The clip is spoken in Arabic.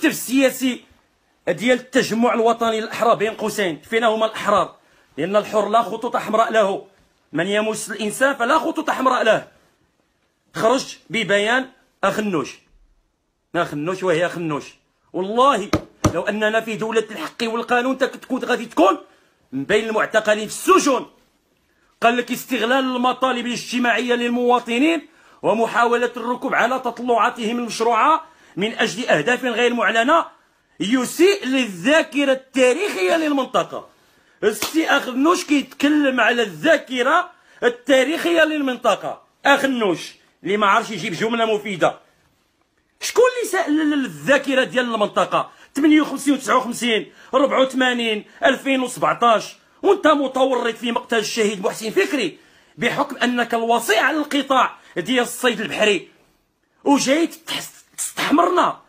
المكتب السياسي ديال التجمع الوطني للاحرار بين قوسين، فينا هما الاحرار؟ لان الحر لا خطوط حمراء له، من يمس الانسان فلا خطوط حمراء له. خرج ببيان اخنوش وهي اخنوش. والله لو اننا في دوله الحق والقانون كنت غادي تكون من بين المعتقلين في السجون. قال لك استغلال المطالب الاجتماعيه للمواطنين ومحاوله الركوب على تطلعاتهم المشروعه من اجل اهداف غير معلنه يسيء للذاكره التاريخيه للمنطقه. السي اخنوش كيتكلم على الذاكره التاريخيه للمنطقه. اخنوش اللي ما عرفش يجيب جمله مفيده. شكون اللي سأل الذاكره ديال المنطقه؟ 58 59 84 2017 وانت متورط في مقتل الشهيد محسن فكري بحكم انك الوصي على القطاع ديال الصيد البحري، وجاي تستحمرنا